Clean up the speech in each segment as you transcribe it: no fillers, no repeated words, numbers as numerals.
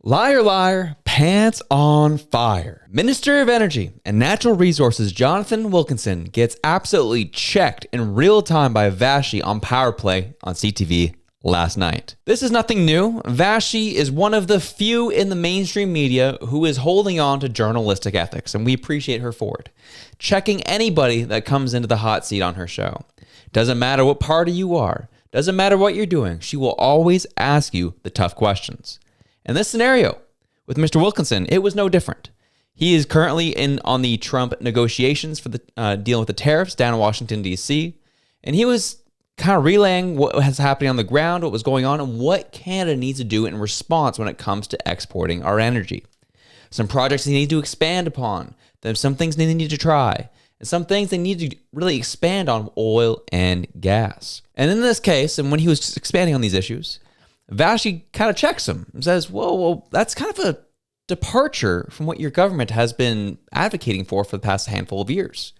Liar, liar, pants on fire. Minister of Energy and Natural Resources Jonathan Wilkinson gets absolutely checked in real time by Vassy on Power Play on CTV last night. This is nothing new. Vassy is one of the few in the mainstream media who is holding on to journalistic ethics, and we appreciate her for it. Checking anybody that comes into the hot seat on her show. Doesn't matter what party you are. Doesn't matter what you're doing. She will always ask you the tough questions. In this scenario, with Mr. Wilkinson, it was no different. He is currently on the Trump negotiations for the dealing with the tariffs down in Washington, D.C., and he was kind of relaying what was happening on the ground, what was going on, and what Canada needs to do in response when it comes to exporting our energy. Some projects they need to expand upon, then some things they need to try, and some things they need to really expand on oil and gas. And in this case, and when he was expanding on these issues, Vassy kind of checks him and says, whoa, that's kind of a departure from what your government has been advocating for the past handful of years.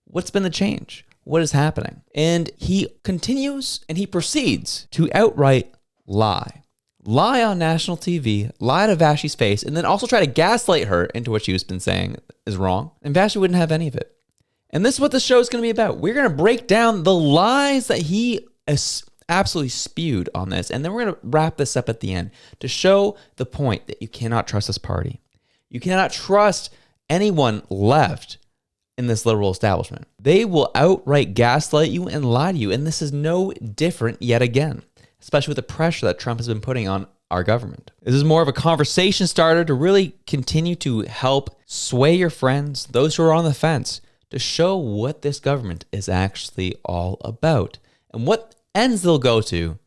What's been the change? What is happening? And he continues and he proceeds to outright lie. Lie on national TV, lie to Vassy's face, and then also try to gaslight her into what she's been saying is wrong. And Vassy wouldn't have any of it. And this is what the show is going to be about. We're going to break down the lies that he absolutely spewed on this, and then we're going to wrap this up at the end to show the point that you cannot trust this party. You cannot trust anyone left in this liberal establishment. They will outright gaslight you and lie to you, and this is no different yet again, especially with the pressure that Trump has been putting on our government. This is more of a conversation starter to really continue to help sway your friends, those who are on the fence, to show what this government is actually all about and what ends they'll go to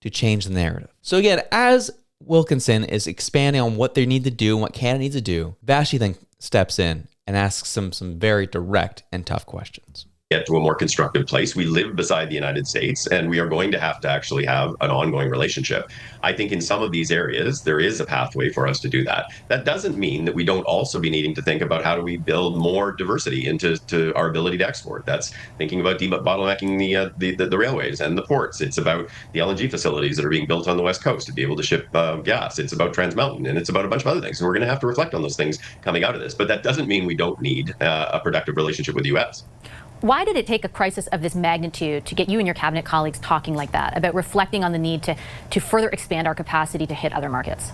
change the narrative. So again, as Wilkinson is expanding on what they need to do and what Canada needs to do, Vassy then steps in and asks some very direct and tough questions. Get to a more constructive place. We live beside the United States, and we are going to actually have an ongoing relationship. I think in some of these areas, there is a pathway for us to do that. That doesn't mean that we don't also be needing to think about how do we build more diversity into our ability to export. That's thinking about debottlenecking the railways and the ports. It's about the LNG facilities that are being built on the West Coast to be able to ship gas. It's about Trans Mountain, and it's about a bunch of other things. And we're going to have to reflect on those things coming out of this. But that doesn't mean we don't need a productive relationship with the U.S. Why did it take a crisis of this magnitude to get you and your cabinet colleagues talking like that, about reflecting on the need to further expand our capacity to hit other markets?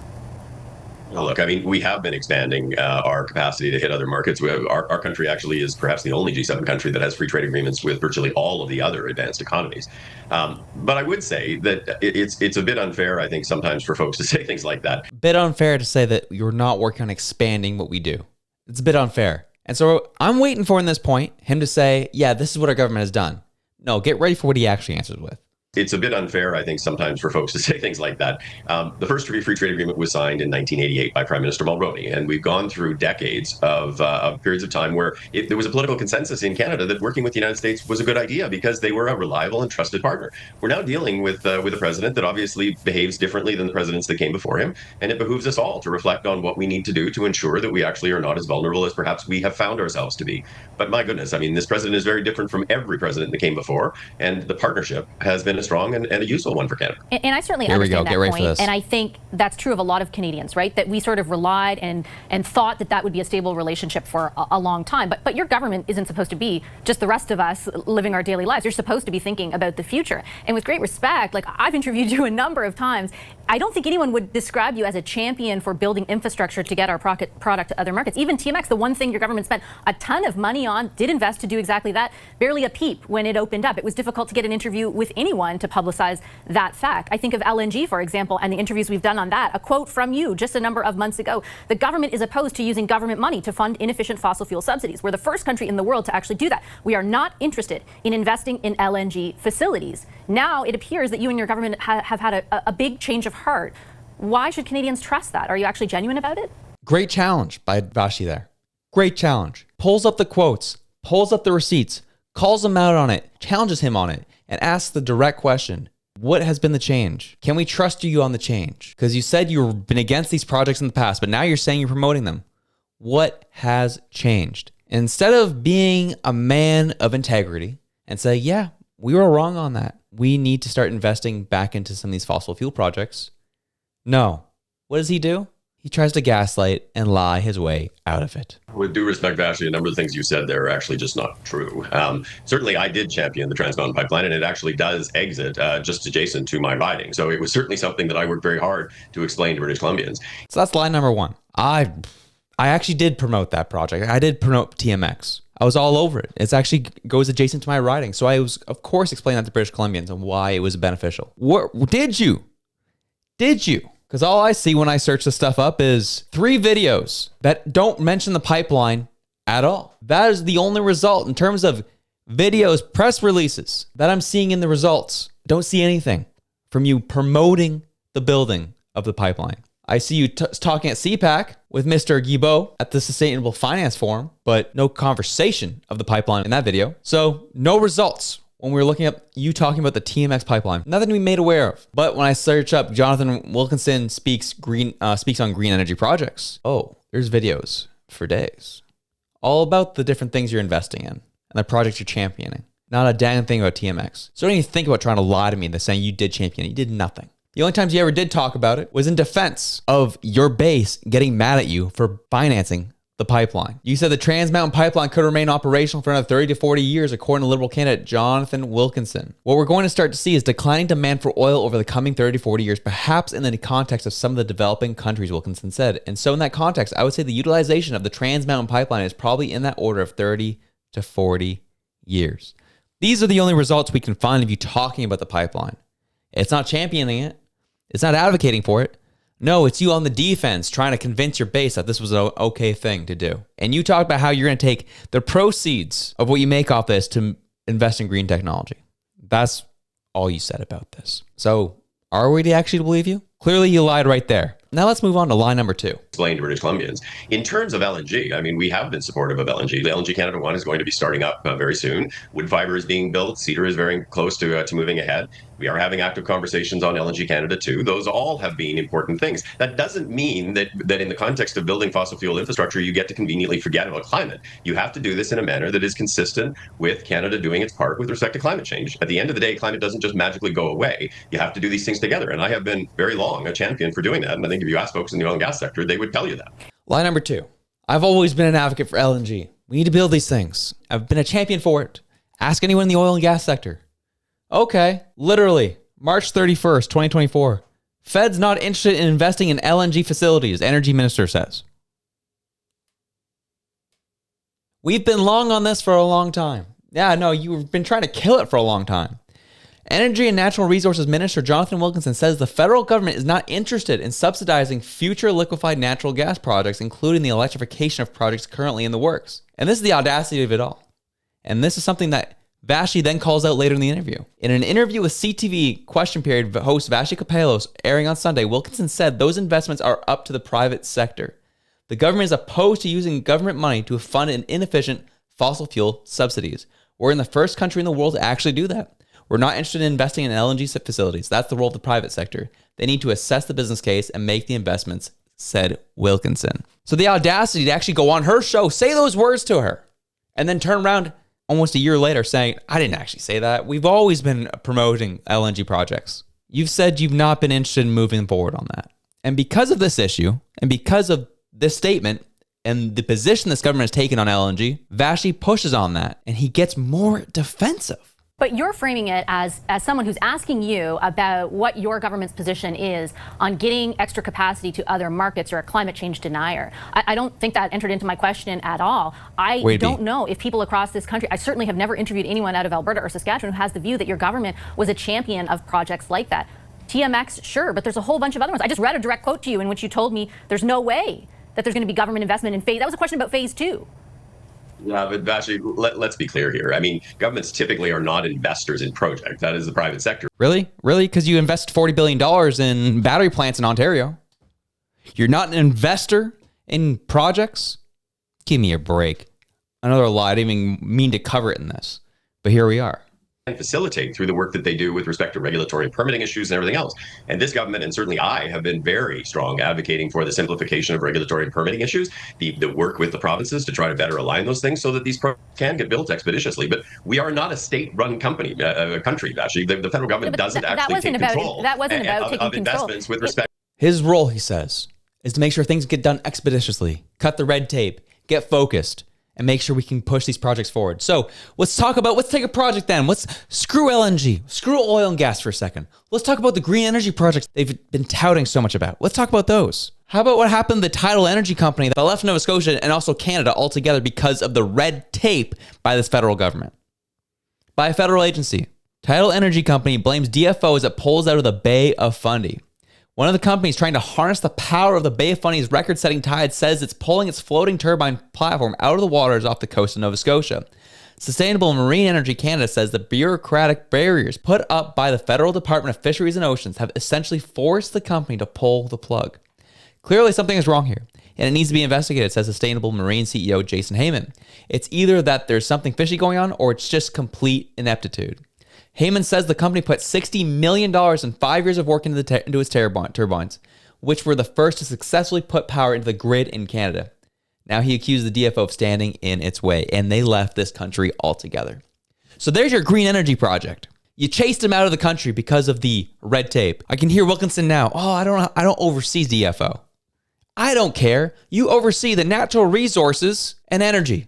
Well, look, I mean, we have been expanding our capacity to hit other markets. Our country actually is perhaps the only G7 country that has free trade agreements with virtually all of the other advanced economies. But I would say that it's a bit unfair, I think, sometimes for folks to say things like that. Bit unfair to say that you're not working on expanding what we do. It's a bit unfair. And so I'm waiting for, in this point, him to say, yeah, this is what our government has done. No, get ready for what he actually answers with. It's a bit unfair, I think, sometimes for folks to say things like that. The first free trade agreement was signed in 1988 by Prime Minister Mulroney, and we've gone through decades of periods of time where there was a political consensus in Canada that working with the United States was a good idea because they were a reliable and trusted partner. We're now dealing with a president that obviously behaves differently than the presidents that came before him, and it behooves us all to reflect on what we need to do to ensure that we actually are not as vulnerable as perhaps we have found ourselves to be. But my goodness, I mean, this president is very different from every president that came before, and the partnership has been a strong and a useful one for Canada. And I certainly understand that point. And I think that's true of a lot of Canadians, right? That we sort of relied and thought that would be a stable relationship for a long time. But your government isn't supposed to be just the rest of us living our daily lives. You're supposed to be thinking about the future. And with great respect, like I've interviewed you a number of times, I don't think anyone would describe you as a champion for building infrastructure to get our product to other markets. Even TMX, the one thing your government spent a ton of money on, did invest to do exactly that, barely a peep when it opened up. It was difficult to get an interview with anyone to publicize that fact. I think of LNG, for example, and the interviews we've done on that. A quote from you just a number of months ago: the government is opposed to using government money to fund inefficient fossil fuel subsidies. We're the first country in the world to actually do that. We are not interested in investing in LNG facilities. Now it appears that you and your government have had a big change of heart. Why should Canadians trust that? Are you actually genuine about it? Great challenge by Vassy there. Great challenge. Pulls up the quotes, pulls up the receipts, calls him out on it, challenges him on it, and asks the direct question: what has been the change? Can we trust you on the change? Because you said you've been against these projects in the past, but now you're saying you're promoting them. What has changed? Instead of being a man of integrity and say, yeah, we were wrong on that, we need to start investing back into some of these fossil fuel projects. No. What does he do? he tries to gaslight and lie his way out of it. With due respect, Vassy, a number of the things you said there are actually just not true. Certainly, I did champion the Trans Mountain Pipeline, and it actually does exit just adjacent to my riding. So it was certainly something that I worked very hard to explain to British Columbians. So that's line number one. I actually did promote that project. I did promote TMX. I was all over it. It actually goes adjacent to my riding. So I was, of course, explaining that to British Columbians and why it was beneficial. Did you? Because all I see when I search this stuff up is 3 videos that don't mention the pipeline at all. That is the only result in terms of videos, press releases that I'm seeing in the results. Don't see anything from you promoting the building of the pipeline. I see you talking at CPAC with Mr. Guilbeault at the Sustainable Finance Forum, but no conversation of the pipeline in that video. So no results when we were looking up you talking about the TMX pipeline. Nothing to be made aware of. But when I search up Jonathan Wilkinson speaks on green energy projects, oh, there's videos for days all about the different things you're investing in and the projects you're championing. Not a damn thing about TMX. So don't even think about trying to lie to me and saying you did champion it. You did nothing. The only times you ever did talk about it was in defense of your base getting mad at you for financing the pipeline. You said the Trans Mountain Pipeline could remain operational for another 30 to 40 years, according to Liberal candidate Jonathan Wilkinson. What we're going to start to see is declining demand for oil over the coming 30 to 40 years, perhaps in the context of some of the developing countries, Wilkinson said. And so in that context, I would say the utilization of the Trans Mountain Pipeline is probably in that order of 30 to 40 years. These are the only results we can find of you talking about the pipeline. It's not championing it. It's not advocating for it. No, it's you on the defense trying to convince your base that this was an okay thing to do. And you talk about how you're going to take the proceeds of what you make off this to invest in green technology. That's all you said about this. So are we to actually believe you? Clearly you lied right there. Now let's move on to line number 2. Explain to British Columbians. In terms of LNG, I mean, we have been supportive of LNG. The LNG Canada 1 is going to be starting up very soon. Wood fiber is being built. Cedar is very close to moving ahead. We are having active conversations on LNG Canada 2. Those all have been important things. That doesn't mean that in the context of building fossil fuel infrastructure, you get to conveniently forget about climate. You have to do this in a manner that is consistent with Canada doing its part with respect to climate change. At the end of the day, climate doesn't just magically go away. You have to do these things together. And I have been very long a champion for doing that. And I think if you ask folks in the oil and gas sector, they would tell you that. Line number 2. I've always been an advocate for LNG. We need to build these things. I've been a champion for it. Ask anyone in the oil and gas sector. Okay, literally, March 31st, 2024. Fed's not interested in investing in LNG facilities, Energy Minister says. We've been long on this for a long time. Yeah, no, you've been trying to kill it for a long time. Energy and Natural Resources Minister Jonathan Wilkinson says the federal government is not interested in subsidizing future liquefied natural gas projects, including the electrification of projects currently in the works. And this is the audacity of it all. And this is something that Vassy then calls out later in the interview. In an interview with CTV Question Period host Vassy Kapelos airing on Sunday, Wilkinson said those investments are up to the private sector. The government is opposed to using government money to fund an inefficient fossil fuel subsidies. We're in the first country in the world to actually do that. We're not interested in investing in LNG facilities. That's the role of the private sector. They need to assess the business case and make the investments, said Wilkinson. So the audacity to actually go on her show, say those words to her, and then turn around almost a year later saying, I didn't actually say that. We've always been promoting LNG projects. You've said you've not been interested in moving forward on that. And because of this issue, and because of this statement, and the position this government has taken on LNG, Vassy pushes on that, and he gets more defensive. But you're framing it as someone who's asking you about what your government's position is on getting extra capacity to other markets. You're a climate change denier. I don't think that entered into my question at all. I don't know if people across this country, I certainly have never interviewed anyone out of Alberta or Saskatchewan who has the view that your government was a champion of projects like that. TMX, sure, but there's a whole bunch of other ones. I just read a direct quote to you in which you told me there's no way that there's going to be government investment in phase. That was a question about phase 2. Yeah, but Vassy, let's be clear here. I mean, governments typically are not investors in projects. That is the private sector. Really? Because you invest $40 billion in battery plants in Ontario. You're not an investor in projects? Give me a break. Another lie. I didn't even mean to cover it in this. But here we are. And facilitate through the work that they do with respect to regulatory and permitting issues and everything else. And this government, and certainly I, have been very strong advocating for the simplification of regulatory and permitting issues, the work with the provinces to try to better align those things so that these projects can get built expeditiously. But we are not a state-run country, actually. The federal government doesn't actually take control that wasn't about taking of investments control. with respect. His role, he says, is to make sure things get done expeditiously, cut the red tape, get focused, and make sure we can push these projects forward. So let's take a project then. Let's screw LNG, screw oil and gas for a second. Let's talk about the green energy projects they've been touting so much about. Let's talk about those. How about what happened to the tidal energy company that left Nova Scotia and also Canada altogether because of the red tape by this federal government? By a federal agency. Tidal Energy Company blames DFO as it pulls out of the Bay of Fundy. One of the companies trying to harness the power of the Bay of Fundy's record-setting tide says it's pulling its floating turbine platform out of the waters off the coast of Nova Scotia. Sustainable Marine Energy Canada says the bureaucratic barriers put up by the Federal Department of Fisheries and Oceans have essentially forced the company to pull the plug. Clearly something is wrong here, and it needs to be investigated, says Sustainable Marine CEO Jason Heyman. It's either that there's something fishy going on, or it's just complete ineptitude. Heyman says the company put $60 million in 5 years of work into its turbines, which were the first to successfully put power into the grid in Canada. Now he accused the DFO of standing in its way, and they left this country altogether. So there's your green energy project. You chased him out of the country because of the red tape. I can hear Wilkinson now. Oh, I don't oversee DFO. I don't care. You oversee the natural resources and energy.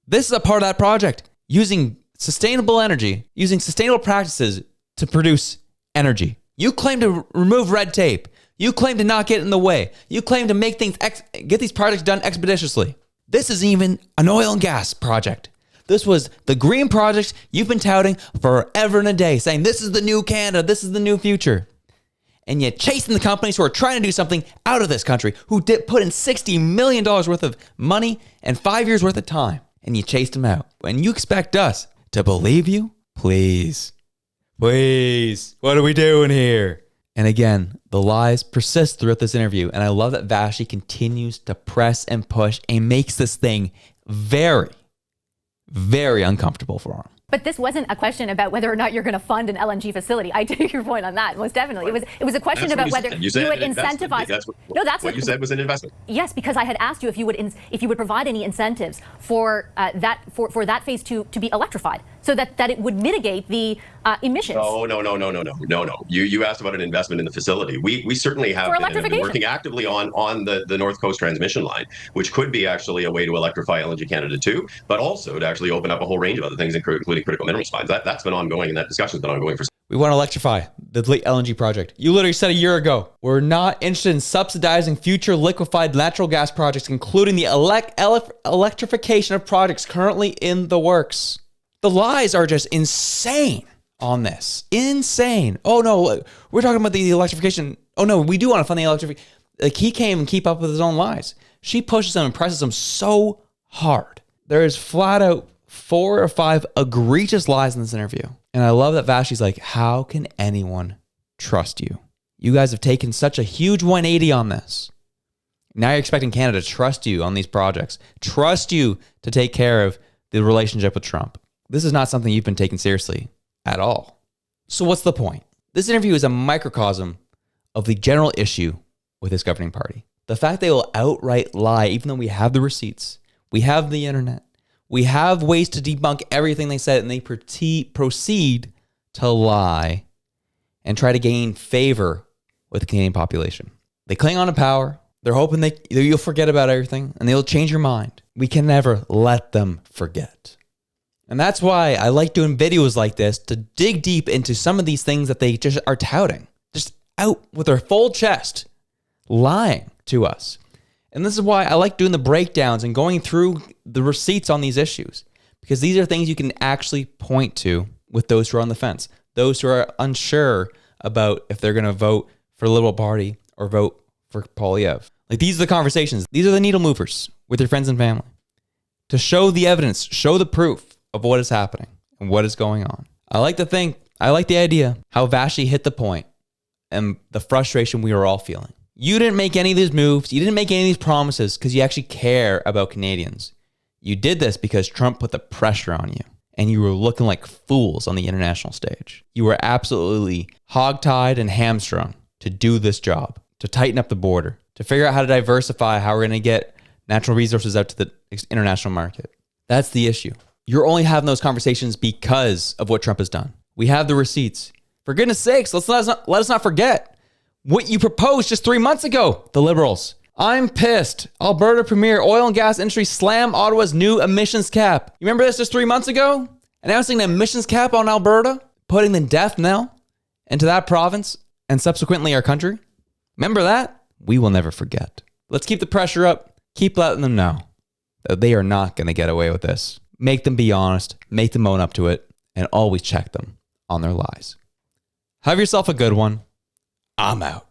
This is a part of that project. Using sustainable energy, using sustainable practices to produce energy. You claim to remove red tape. You claim to not get in the way. You claim to make things get these projects done expeditiously. This is even an oil and gas project. This was the green projects you've been touting forever and a day, saying this is the new Canada, this is the new future. And yet chasing the companies who are trying to do something out of this country, who did put in $60 million worth of money and 5 years worth of time, and you chased them out. And you expect us to believe you? Please. What are we doing here? And again, the lies persist throughout this interview. And I love that Vassy continues to press and push and makes this thing very, very uncomfortable for him. But this wasn't a question about whether or not you're going to fund an LNG facility. I take your point on that, most definitely. It was a question about whether you would incentivize. That's what you said was an investment. Yes, because I had asked you if you would provide any incentives for that phase to be electrified, so that it would mitigate the emissions. No. You asked about an investment in the facility. We certainly have been working actively on the North Coast transmission line, which could be actually a way to electrify LNG Canada too, but also to actually open up a whole range of other things, including critical minerals mines. That's been ongoing, and that discussion's been ongoing for. We want to electrify the LNG project. You literally said a year ago, we're not interested in subsidizing future liquefied natural gas projects, including the electrification of projects currently in the works. The lies are just insane on this. Insane. Oh no, we're talking about the electrification. Oh no, we do want to fund the electrification. Like, he can't even keep up with his own lies. She pushes him and presses him so hard. There is flat out 4 or 5 egregious lies in this interview. And I love that Vassy's like, how can anyone trust you? You guys have taken such a huge 180 on this. Now you're expecting Canada to trust you on these projects, trust you to take care of the relationship with Trump. This is not something you've been taking seriously at all. So what's the point? This interview is a microcosm of the general issue with this governing party. The fact they will outright lie, even though we have the receipts, we have the internet, we have ways to debunk everything they said, and they proceed to lie and try to gain favor with the Canadian population. They cling on to power. They're hoping you'll forget about everything, and they'll change your mind. We can never let them forget. And that's why I like doing videos like this, to dig deep into some of these things that they just are touting, just out with their full chest, lying to us. And this is why I like doing the breakdowns and going through the receipts on these issues, because these are things you can actually point to with those who are on the fence, those who are unsure about if they're going to vote for the Liberal Party or vote for Poilievre. Like, these are the conversations. These are the needle movers with your friends and family, to show the evidence, show the proof of what is happening and what is going on. I like the idea how Vassy hit the point and the frustration we were all feeling. You didn't make any of these moves. You didn't make any of these promises because you actually care about Canadians. You did this because Trump put the pressure on you, and you were looking like fools on the international stage. You were absolutely hogtied and hamstrung to do this job, to tighten up the border, to figure out how to diversify, how we're going to get natural resources out to the international market. That's the issue. You're only having those conversations because of what Trump has done. We have the receipts. For goodness sakes, let us not forget. what you proposed just 3 months ago, the Liberals. I'm pissed. Alberta Premier Oil and Gas Industry slam Ottawa's new emissions cap. You remember this just 3 months ago? Announcing an emissions cap on Alberta, putting the death knell into that province and subsequently our country. Remember that? We will never forget. Let's keep the pressure up. Keep letting them know that they are not going to get away with this. Make them be honest, make them own up to it, and always check them on their lies. Have yourself a good one. I'm out.